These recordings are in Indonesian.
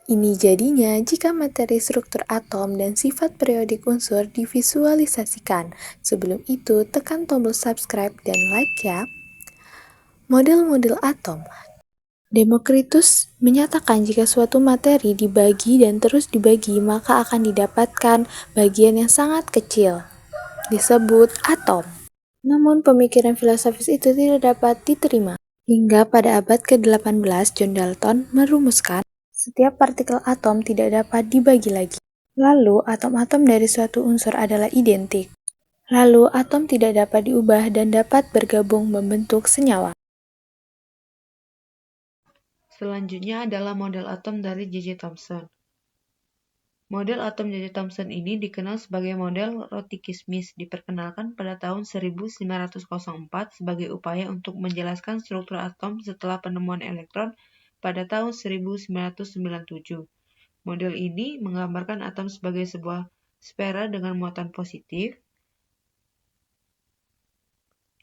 Ini jadinya jika materi struktur atom dan sifat periodik unsur divisualisasikan. Sebelum itu, tekan tombol subscribe dan like ya. Model-model atom. Demokritus menyatakan jika suatu materi dibagi dan terus dibagi, maka akan didapatkan bagian yang sangat kecil, disebut atom. Namun pemikiran filosofis itu tidak dapat diterima. Hingga pada abad ke-18, John Dalton merumuskan setiap partikel atom tidak dapat dibagi lagi. Lalu, atom-atom dari suatu unsur adalah identik. Lalu, atom tidak dapat diubah dan dapat bergabung membentuk senyawa. Selanjutnya adalah model atom dari J.J. Thomson. Model atom J.J. Thomson ini dikenal sebagai model roti-kismis, diperkenalkan pada tahun 1904 sebagai upaya untuk menjelaskan struktur atom setelah penemuan elektron pada tahun 1997. Model ini menggambarkan atom sebagai sebuah sfera dengan muatan positif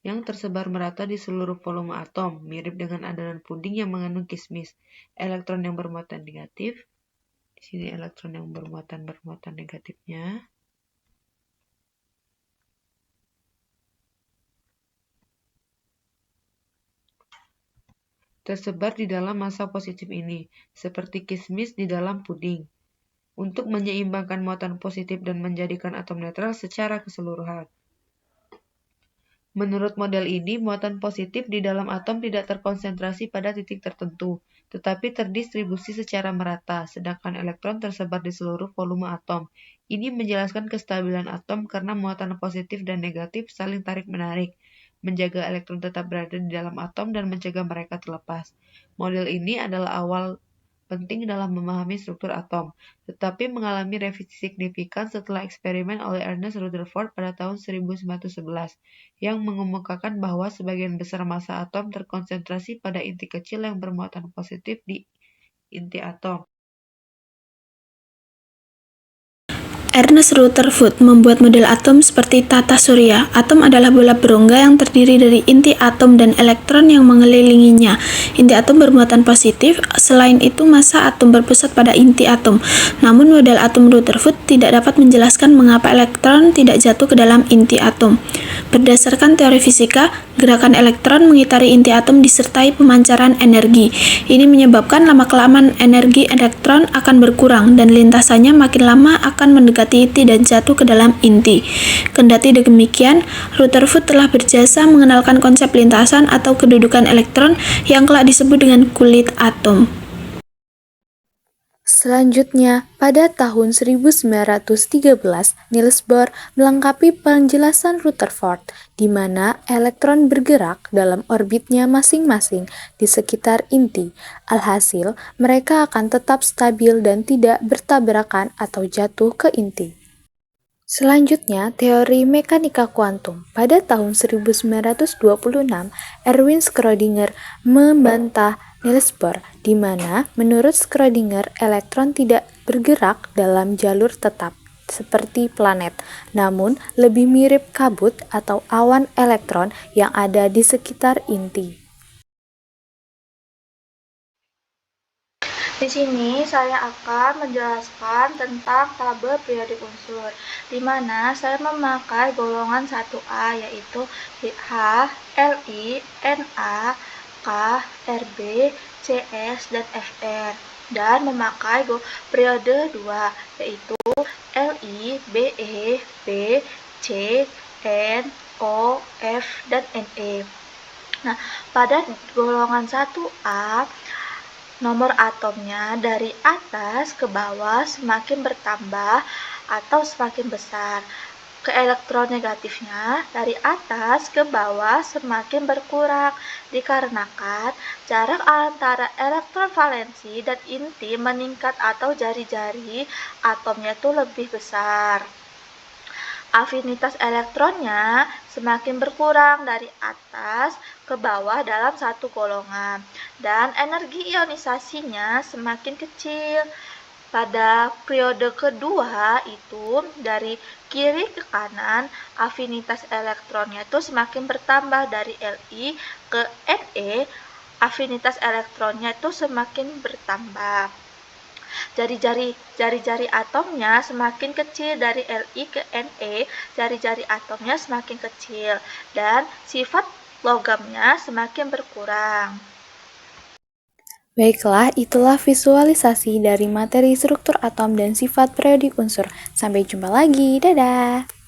yang tersebar merata di seluruh volume atom, mirip dengan adonan puding yang mengandung kismis. Elektron yang bermuatan negatif, di sini elektron yang bermuatan negatifnya, tersebar di dalam massa positif ini, seperti kismis di dalam puding, untuk menyeimbangkan muatan positif dan menjadikan atom netral secara keseluruhan. Menurut model ini, muatan positif di dalam atom tidak terkonsentrasi pada titik tertentu, tetapi terdistribusi secara merata, sedangkan elektron tersebar di seluruh volume atom. Ini menjelaskan kestabilan atom karena muatan positif dan negatif saling tarik-menarik, menjaga elektron tetap berada di dalam atom dan mencegah mereka terlepas. Model ini adalah awal penting dalam memahami struktur atom, tetapi mengalami revisi signifikan setelah eksperimen oleh Ernest Rutherford pada tahun 1911, yang mengemukakan bahwa sebagian besar massa atom terkonsentrasi pada inti kecil yang bermuatan positif di inti atom. Ernest Rutherford membuat model atom seperti tata surya. Atom adalah bola berongga yang terdiri dari inti atom dan elektron yang mengelilinginya. Inti atom bermuatan positif, selain itu massa atom berpusat pada inti atom. Namun model atom Rutherford tidak dapat menjelaskan mengapa elektron tidak jatuh ke dalam inti atom. Berdasarkan teori fisika, gerakan elektron mengitari inti atom disertai pemancaran energi. Ini menyebabkan lama-kelamaan energi elektron akan berkurang dan lintasannya makin lama akan mendekati inti dan jatuh ke dalam inti. Kendati demikian, Rutherford telah berjasa mengenalkan konsep lintasan atau kedudukan elektron yang kelak disebut dengan kulit atom. Selanjutnya, pada tahun 1913, Niels Bohr melengkapi penjelasan Rutherford, di mana elektron bergerak dalam orbitnya masing-masing di sekitar inti. Alhasil, mereka akan tetap stabil dan tidak bertabrakan atau jatuh ke inti. Selanjutnya, teori mekanika kuantum. Pada tahun 1926, Erwin Schrödinger membantah Niels Bohr, di mana menurut Schrödinger elektron tidak bergerak dalam jalur tetap seperti planet, namun lebih mirip kabut atau awan elektron yang ada di sekitar inti. Di sini saya akan menjelaskan tentang tabel periodik unsur, di mana saya memakai golongan 1A yaitu H, Li, Na, K, Rb, Cs, dan Fr, dan memakai periode 2 yaitu Li, Be, B, C, N, O, F, dan Ne. Nah, pada golongan 1A, nomor atomnya dari atas ke bawah semakin bertambah atau semakin besar. Ke elektron negatifnya dari atas ke bawah semakin berkurang dikarenakan jarak antara elektron valensi dan inti meningkat atau jari-jari atomnya itu lebih besar. Afinitas elektronnya semakin berkurang dari atas ke bawah dalam satu golongan, dan energi ionisasinya semakin kecil. Pada periode kedua itu, dari kiri ke kanan, afinitas elektronnya itu semakin bertambah dari Li ke Ne, afinitas elektronnya itu semakin bertambah. Jari-jari atomnya semakin kecil dari Li ke Ne, jari-jari atomnya semakin kecil, dan sifat logamnya semakin berkurang. Baiklah, itulah visualisasi dari materi struktur atom dan sifat periodik unsur. Sampai jumpa lagi, dadah!